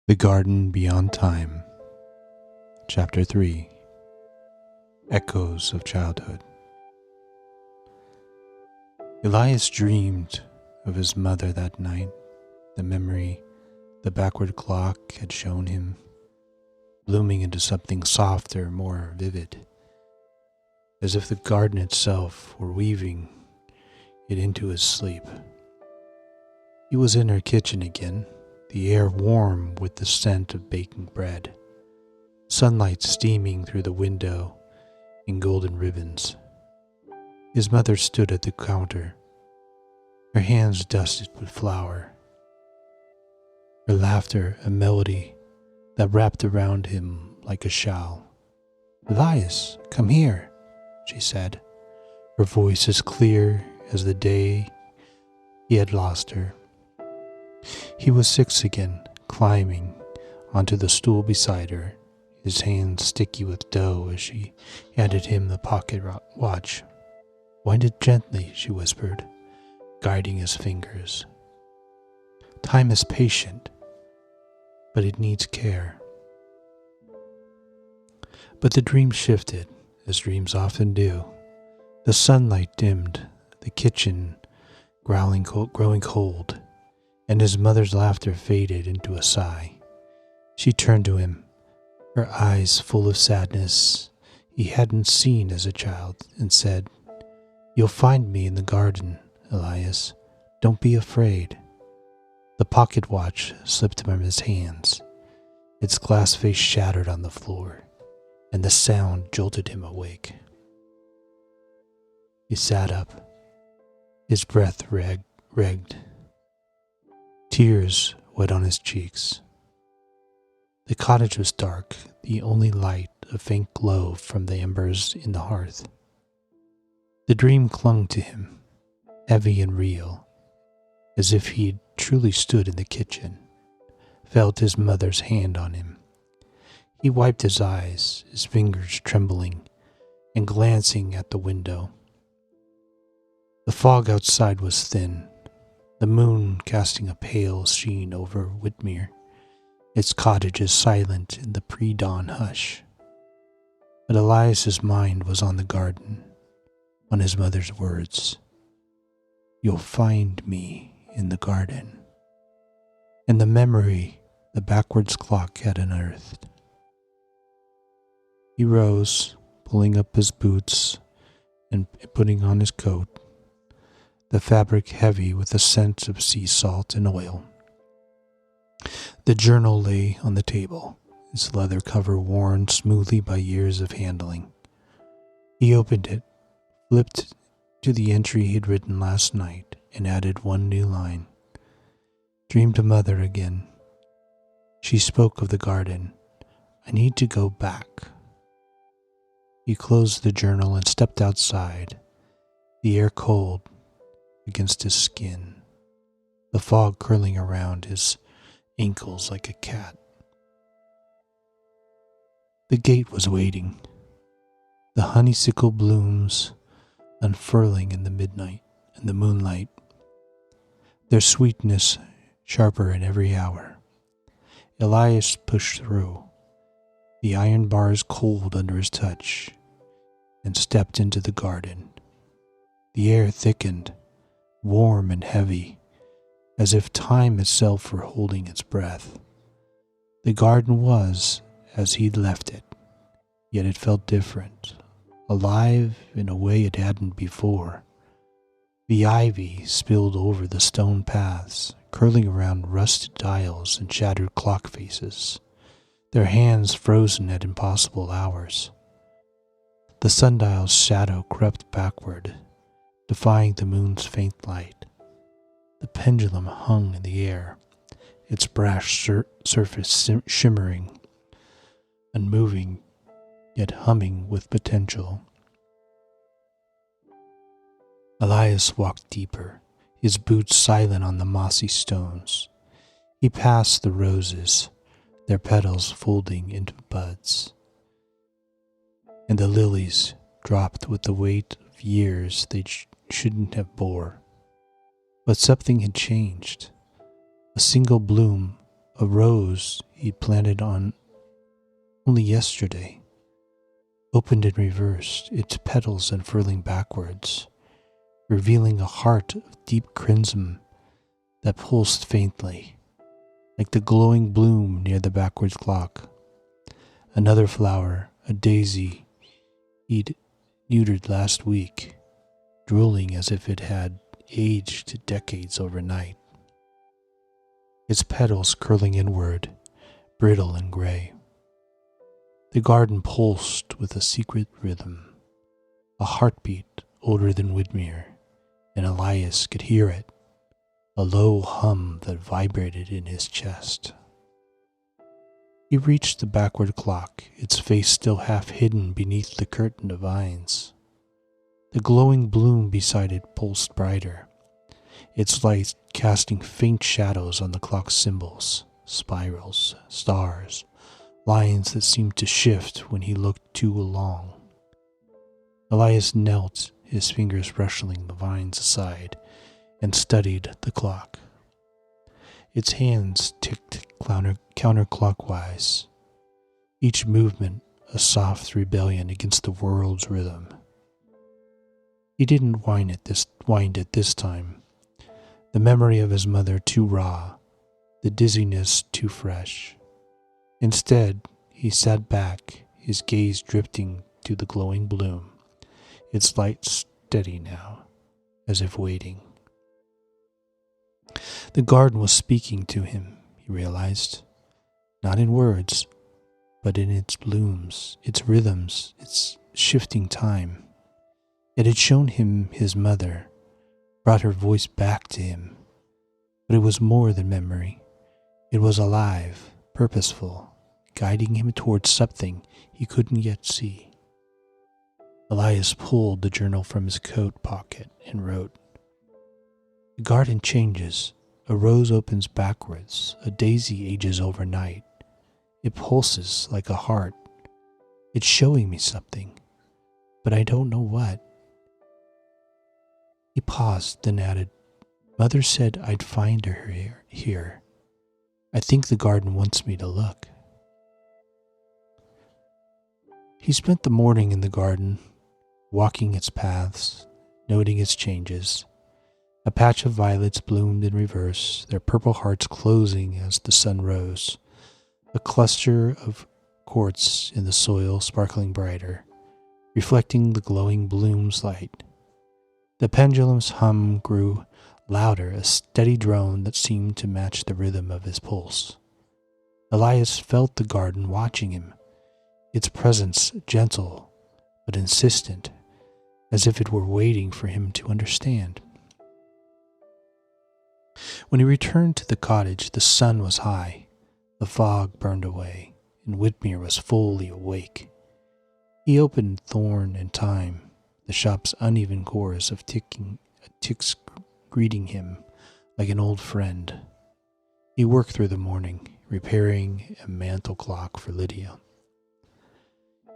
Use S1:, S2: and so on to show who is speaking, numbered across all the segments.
S1: The Garden Beyond Time, Chapter 3, Echoes of Childhood. Elias dreamed of his mother that night, the memory the backward clock had shown him, blooming into something softer, more vivid, as if the garden itself were weaving it into his sleep. He was in her kitchen again, the air warm with the scent of baking bread, sunlight steaming through the window in golden ribbons. His mother stood at the counter, her hands dusted with flour, her laughter a melody that wrapped around him like a shawl. "Elias, come here," she said, her voice as clear as the day he had lost her. He was 6 again, climbing onto the stool beside her, his hands sticky with dough as she handed him the pocket watch. "Wind it gently," she whispered, guiding his fingers. "Time is patient, but it needs care." But the dream shifted, as dreams often do. The sunlight dimmed, the kitchen growing cold, and his mother's laughter faded into a sigh. She turned to him, her eyes full of sadness he hadn't seen as a child, and said, "You'll find me in the garden, Elias. Don't be afraid." The pocket watch slipped from his hands. Its glass face shattered on the floor, and the sound jolted him awake. He sat up, his breath regged. Tears wet on his cheeks. The cottage was dark, the only light a faint glow from the embers in the hearth. The dream clung to him, heavy and real, as if he truly stood in the kitchen, felt his mother's hand on him. He wiped his eyes, his fingers trembling and glancing at the window. The fog outside was thin, the moon casting a pale sheen over Whitmere, its cottages silent in the pre-dawn hush. But Elias's mind was on the garden, on his mother's words. "You'll find me in the garden," and the memory the backwards clock had unearthed. He rose, pulling up his boots and putting on his coat, the fabric heavy with the scent of sea salt and oil. The journal lay on the table, its leather cover worn smoothly by years of handling. He opened it, flipped to the entry he'd written last night, and added one new line. "Dreamed of mother again. She spoke of the garden. I need to go back." He closed the journal and stepped outside, the air cold against his skin, the fog curling around his ankles like a cat. The gate was waiting, the honeysuckle blooms unfurling in the moonlight, their sweetness sharper in every hour. Elias pushed through, the iron bars cold under his touch, and stepped into the garden. The air thickened, warm and heavy, as if time itself were holding its breath. The garden was as he'd left it, yet it felt different, alive in a way it hadn't before. The ivy spilled over the stone paths, curling around rusted dials and shattered clock faces, their hands frozen at impossible hours. The sundial's shadow crept backward, defying the moon's faint light. The pendulum hung in the air, its brass surface shimmering, unmoving, yet humming with potential. Elias walked deeper, his boots silent on the mossy stones. He passed the roses, their petals folding into buds, and the lilies dropped with the weight of years they shouldn't have bore. But something had changed. A single bloom a rose he'd planted on only yesterday, opened and reversed, its petals unfurling backwards, revealing a heart of deep crimson that pulsed faintly, like the glowing bloom near the backwards clock. Another flower, a daisy he'd neutered last week, drooling as if it had aged decades overnight, its petals curling inward, brittle and gray. The garden pulsed with a secret rhythm, a heartbeat older than Widmere, and Elias could hear it, a low hum that vibrated in his chest. He reached the backward clock, its face still half hidden beneath the curtain of vines. The glowing bloom beside it pulsed brighter, its light casting faint shadows on the clock's symbols, spirals, stars, lines that seemed to shift when he looked too long. Elias knelt, his fingers rustling the vines aside, and studied the clock. Its hands ticked counterclockwise, each movement a soft rebellion against the world's rhythm. He didn't wind it this time. The memory of his mother too raw, the dizziness too fresh. Instead, he sat back, his gaze drifting to the glowing bloom, its light steady now, as if waiting. The garden was speaking to him, he realized, not in words, but in its blooms, its rhythms, its shifting time. It had shown him his mother, brought her voice back to him, but it was more than memory. It was alive, purposeful, guiding him towards something he couldn't yet see. Elias pulled the journal from his coat pocket and wrote, "The garden changes. A rose opens backwards. A daisy ages overnight. It pulses like a heart. It's showing me something, but I don't know what." He paused, then added, "Mother said I'd find her here. I think the garden wants me to look." He spent the morning in the garden, walking its paths, noting its changes. A patch of violets bloomed in reverse, their purple hearts closing as the sun rose. A cluster of quartz in the soil sparkling brighter, reflecting the glowing bloom's light. The pendulum's hum grew louder, a steady drone that seemed to match the rhythm of his pulse. Elias felt the garden watching him, its presence gentle but insistent, as if it were waiting for him to understand. When he returned to the cottage, the sun was high, the fog burned away, and Widmere was fully awake. He opened Thorn and Time, the shop's uneven chorus of ticks greeting him like an old friend. He worked through the morning, repairing a mantel clock for Lydia.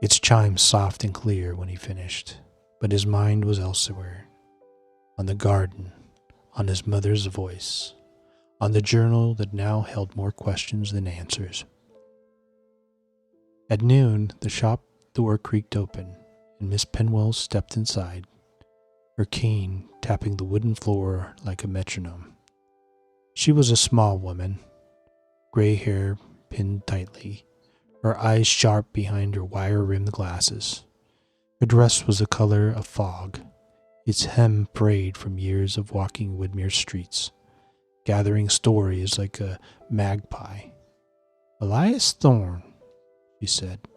S1: Its chimes soft and clear when he finished, but his mind was elsewhere, on the garden, on his mother's voice, on the journal that now held more questions than answers. At noon, the shop door creaked open, and Miss Penwell stepped inside, her cane tapping the wooden floor like a metronome. She was a small woman, gray hair pinned tightly, her eyes sharp behind her wire-rimmed glasses. Her dress was the color of fog, its hem frayed from years of walking Widmere streets, gathering stories like a magpie. "Elias Thorn," she said,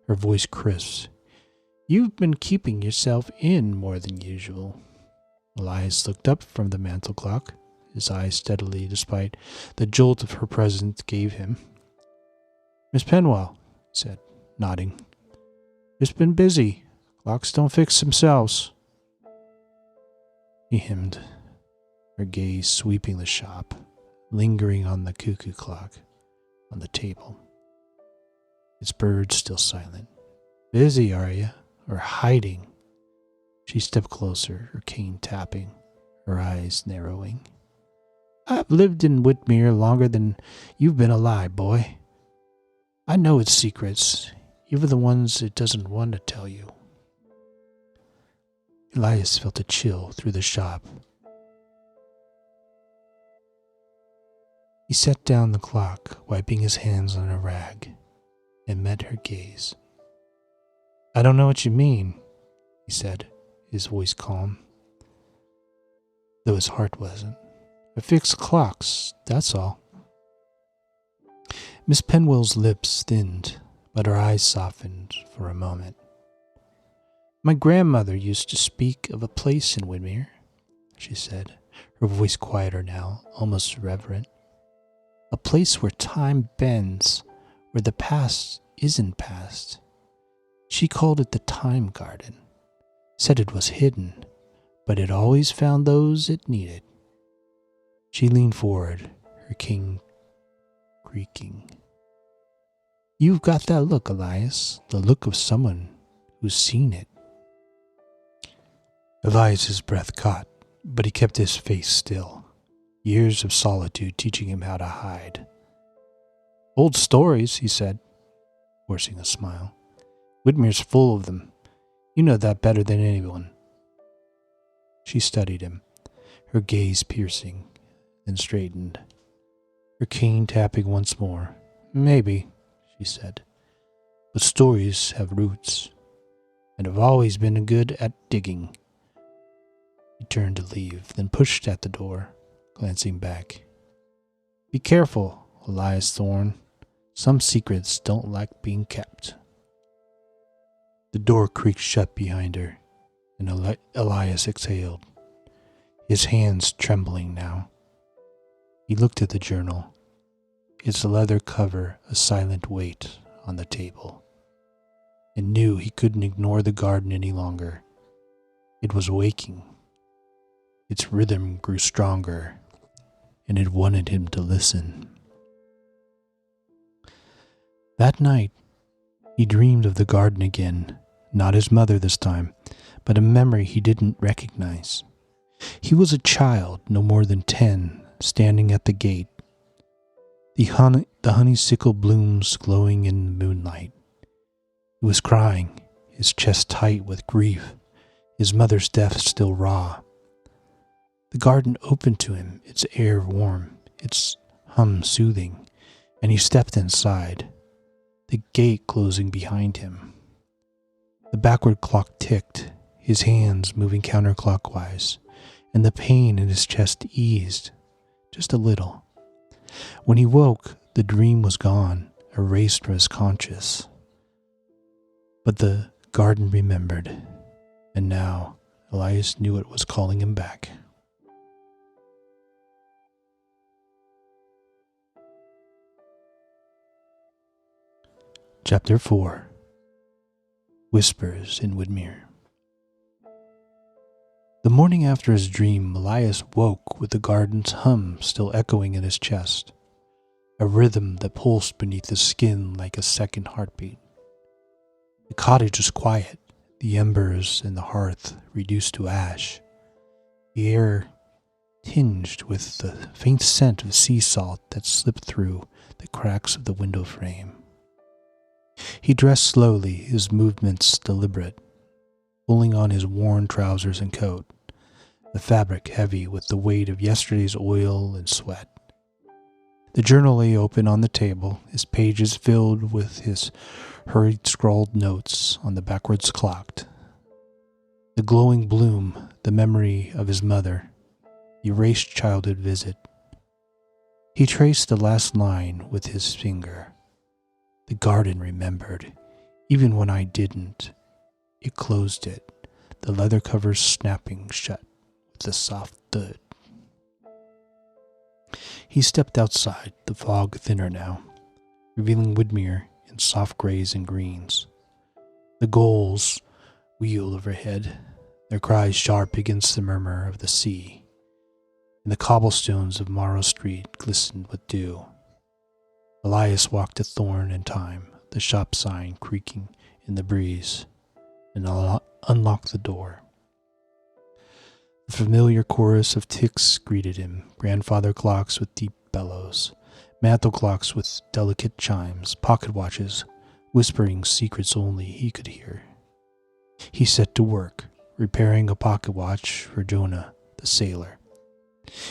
S1: her voice crisp. "You've been keeping yourself in more than usual." Elias looked up from the mantel clock, his eyes steadily despite the jolt of her presence gave him. "Miss Penwell," he said, nodding. "Just been busy. Clocks don't fix themselves." He hemmed, her gaze sweeping the shop, lingering on the cuckoo clock on the table. Its birds still silent. "Busy, are you? Or hiding?" She stepped closer, her cane tapping, her eyes narrowing. I've lived in Whitmere longer than you've been alive, boy. I know its secrets, even the ones it doesn't want to tell you. Elias felt a chill through the shop. He set down the clock, wiping his hands on a rag, and met her gaze. I don't know what you mean, he said, his voice calm, though his heart wasn't. I fix clocks, that's all. Miss Penwell's lips thinned, but her eyes softened for a moment. My grandmother used to speak of a place in Whitmere, she said, her voice quieter now, almost reverent. A place where time bends, where the past isn't past. She called it the Time Garden, said it was hidden, but it always found those it needed. She leaned forward, her cane creaking. You've got that look, Elias, the look of someone who's seen it. Elias's breath caught, but he kept his face still, years of solitude teaching him how to hide. Old stories, he said, forcing a smile. Whitmere's full of them. You know that better than anyone. She studied him, her gaze piercing, then straightened, her cane tapping once more. Maybe, she said, but stories have roots, and have always been good at digging. He turned to leave, then pushed at the door, glancing back. Be careful, Elias Thorne. Some secrets don't like being kept. The door creaked shut behind her, and Elias exhaled, his hands trembling now. He looked at the journal, its leather cover a silent weight on the table, and knew he couldn't ignore the garden any longer. It was waking. Its rhythm grew stronger, and it wanted him to listen. That night, he dreamed of the garden again, not his mother this time, but a memory he didn't recognize. He was a child, no more than 10, standing at the gate, the honeysuckle blooms glowing in the moonlight. He was crying, his chest tight with grief, his mother's death still raw. The garden opened to him, its air warm, its hum soothing, and he stepped inside, the gate closing behind him. The backward clock ticked, his hands moving counterclockwise, and the pain in his chest eased, just a little. When he woke, the dream was gone, erased from his conscious. But the garden remembered, and now Elias knew it was calling him back. Chapter 4. Whispers in Whitmere. The morning after his dream, Elias woke with the garden's hum still echoing in his chest, a rhythm that pulsed beneath his skin like a second heartbeat. The cottage was quiet, the embers in the hearth reduced to ash, the air tinged with the faint scent of sea salt that slipped through the cracks of the window frame. He dressed slowly, his movements deliberate, pulling on his worn trousers and coat, the fabric heavy with the weight of yesterday's oil and sweat. The journal lay open on the table, his pages filled with his hurried scrawled notes on the backwards clocked. The glowing bloom, the memory of his mother, the erased childhood visit. He traced the last line with his finger. The garden remembered, even when I didn't. It closed it, the leather covers snapping shut with a soft thud. He stepped outside, the fog thinner now, revealing Whitmere in soft grays and greens. The gulls wheeled overhead, their cries sharp against the murmur of the sea, and the cobblestones of Morrow Street glistened with dew. Elias walked to Thorne in time, the shop sign creaking in the breeze, and unlocked the door. A familiar chorus of ticks greeted him, grandfather clocks with deep bellows, mantel clocks with delicate chimes, pocket watches whispering secrets only he could hear. He set to work, repairing a pocket watch for Jonah, the sailor.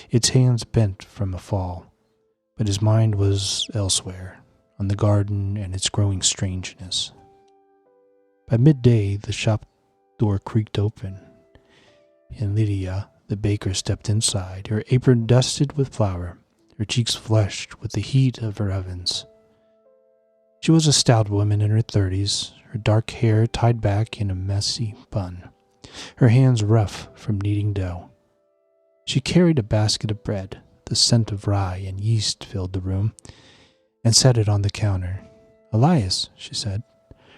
S1: Its hands bent from a fall, but his mind was elsewhere, on the garden and its growing strangeness. By midday, the shop door creaked open, and Lydia, the baker, stepped inside, her apron dusted with flour, her cheeks flushed with the heat of her ovens. She was a stout woman in her 30s, her dark hair tied back in a messy bun, her hands rough from kneading dough. She carried a basket of bread. The scent of rye and yeast filled the room, and set it on the counter. "Elias," she said,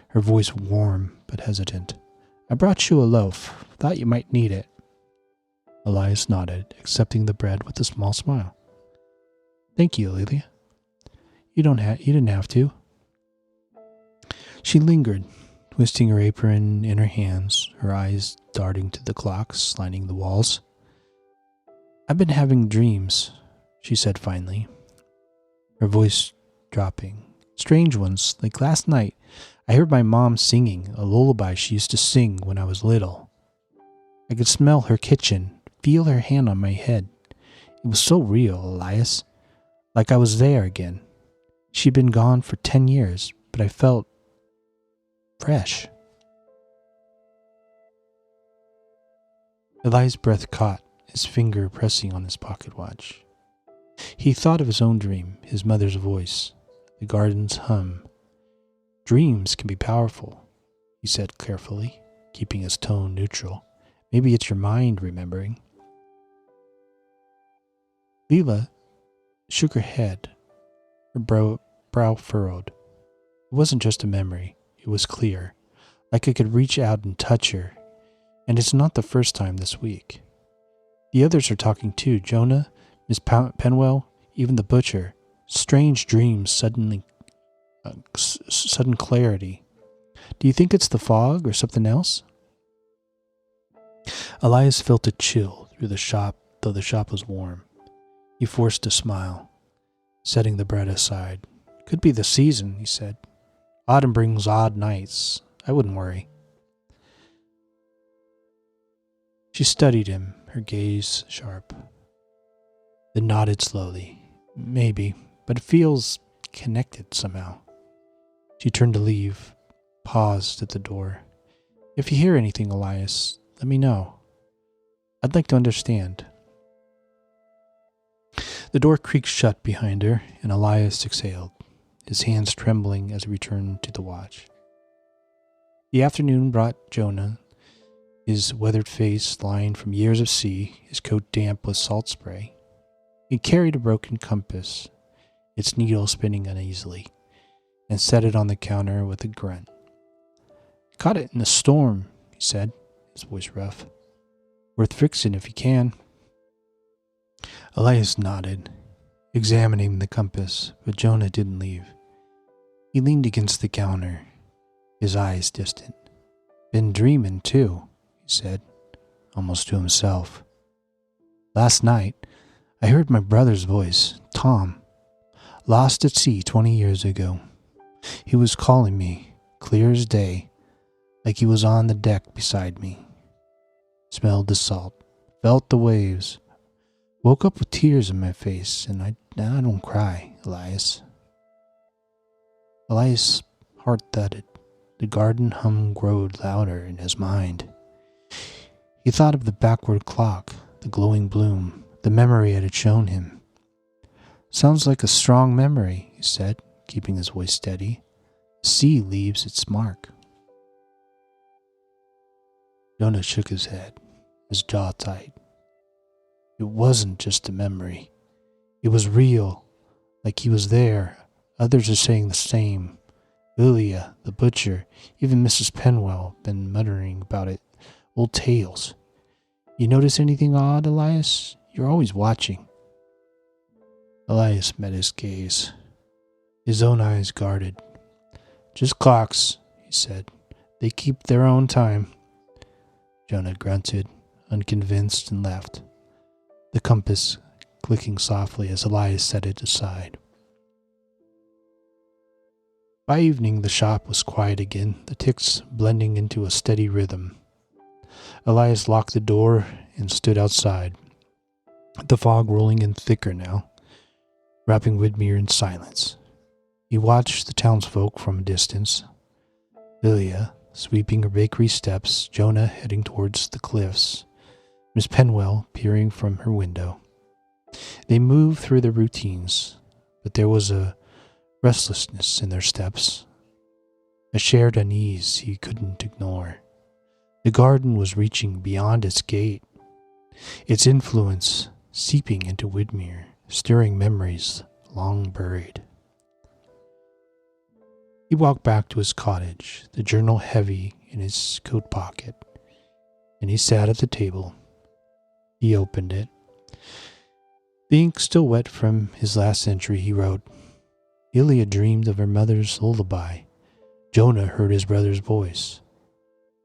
S1: her voice warm but hesitant, "I brought you a loaf. Thought you might need it." Elias nodded, accepting the bread with a small smile. "Thank you, Lilia. You didn't have to." She lingered, twisting her apron in her hands, her eyes darting to the clocks lining the walls. "I've been having dreams," she said finally, her voice dropping. "Strange ones, like last night. I heard my mom singing a lullaby she used to sing when I was little. I could smell her kitchen, feel her hand on my head. It was so real, Elias, like I was there again. She'd been gone for 10 years, but I felt fresh." Elias' breath caught, his finger pressing on his pocket watch. He thought of his own dream, his mother's voice, the garden's hum. "Dreams can be powerful," he said carefully, keeping his tone neutral. "Maybe it's your mind remembering." Leela shook her head, her brow furrowed. It wasn't just a memory. It was clear, like I could reach out and touch her, and it's not the first time this week. The others are talking too, Jonah, Miss Penwell, even the butcher. Strange dreams, sudden clarity. Do you think it's the fog or something else? Elias felt a chill through the shop, though the shop was warm. He forced a smile, setting the bread aside. "Could be the season," he said. "Autumn brings odd nights. I wouldn't worry." She studied him, her gaze sharp, then nodded slowly. "Maybe, but it feels connected somehow." She turned to leave, paused at the door. "If you hear anything, Elias, let me know. I'd like to understand." The door creaked shut behind her, and Elias exhaled, his hands trembling as he returned to the watch. The afternoon brought Jonah, his weathered face lined from years of sea, his coat damp with salt spray. He carried a broken compass, its needle spinning uneasily, and set it on the counter with a grunt. "Caught it in a storm," he said, his voice rough. "Worth fixing if you can." Elias nodded, examining the compass, but Jonah didn't leave. He leaned against the counter, his eyes distant. "Been dreaming, too," he said, almost to himself. "Last night, I heard my brother's voice, Tom, lost at sea 20 years ago. He was calling me, clear as day, like he was on the deck beside me. Smelled the salt, felt the waves, woke up with tears in my face, and I don't cry, Elias." Elias' heart thudded. The garden hum growed louder in his mind. He thought of the backward clock, the glowing bloom, the memory it had shown him. "Sounds like a strong memory," he said, keeping his voice steady. "The sea leaves its mark." Jonah shook his head, his jaw tight. It wasn't just a memory. It was real, like he was there. Others are saying the same. Lilia, the butcher, even Mrs. Penwell, been muttering about it. Old tales. "You notice anything odd, Elias? You're always watching." Elias met his gaze, his own eyes guarded. "Just clocks," he said. "They keep their own time." Jonah grunted. unconvinced, and left, the compass clicking softly as Elias set it aside. By evening, the shop was quiet again, the ticks blending into a steady rhythm. Elias locked the door and stood outside, the fog rolling in thicker now, wrapping Widmer in silence. He watched the townsfolk from a distance. Lilia sweeping her bakery steps, Jonah heading towards the cliffs, Miss Penwell peering from her window. They moved through their routines, but there was a restlessness in their steps, a shared unease he couldn't ignore. The garden was reaching beyond its gate, its influence seeping into Widmer, stirring memories long buried. He walked back to his cottage, the journal heavy in his coat pocket, and he sat at the table. He opened it. The ink still wet from his last entry, he wrote, Ilya dreamed of her mother's lullaby. Jonah heard his brother's voice.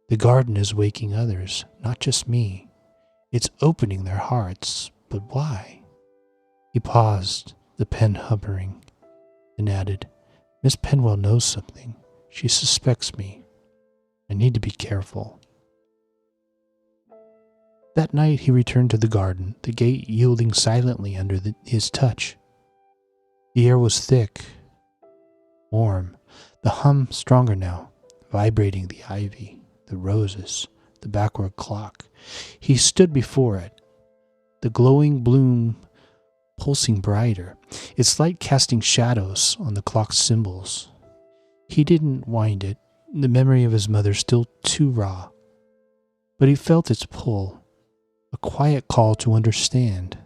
S1: The garden is waking others, not just me. It's opening their hearts, but why? He paused, the pen hovering, and added, Miss Penwell knows something. She suspects me. I need to be careful. That night he returned to the garden, the gate yielding silently under his touch. The air was thick, warm, the hum stronger now, vibrating the ivy, the roses, the backward clock. He stood before it, the glowing bloom pulsing brighter, its light casting shadows on the clock's symbols. He didn't wind it, the memory of his mother still too raw, but he felt its pull, a quiet call to understand.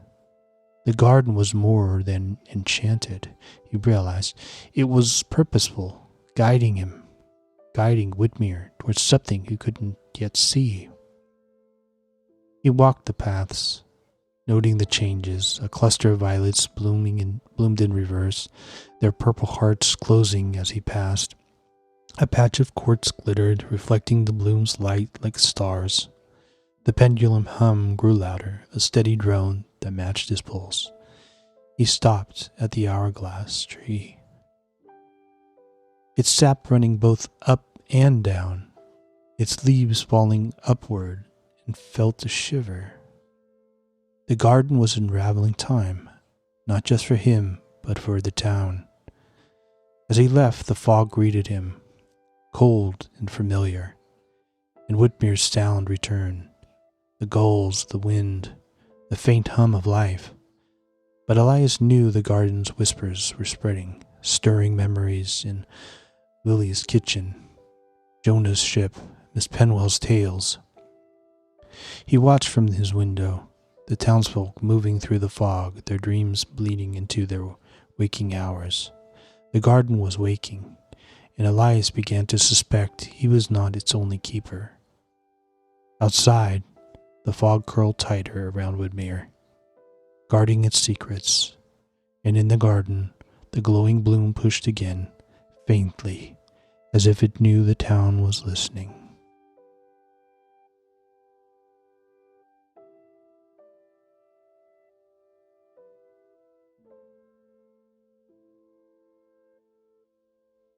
S1: The garden was more than enchanted, he realized. It was purposeful, guiding him, guiding Widmer towards something he couldn't yet see. He walked the paths, noting the changes, a cluster of violets bloomed in reverse, their purple hearts closing as he passed. A patch of quartz glittered, reflecting the bloom's light like stars. The pendulum hum grew louder, a steady drone that matched his pulse. He stopped at the hourglass tree, its sap running both up and down, its leaves falling upward, and felt a shiver. The garden was unraveling time, not just for him, but for the town. As he left, the fog greeted him, cold and familiar, and Widmer's sound returned. The gulls, the wind, the faint hum of life. But Elias knew the garden's whispers were spreading, stirring memories in Lily's kitchen, Jonah's ship, Miss Penwell's tales. He watched from his window, the townsfolk moving through the fog, their dreams bleeding into their waking hours. The garden was waking, and Elias began to suspect he was not its only keeper. Outside, the fog curled tighter around Widmer, guarding its secrets, and in the garden, the glowing bloom pushed again, faintly, as if it knew the town was listening.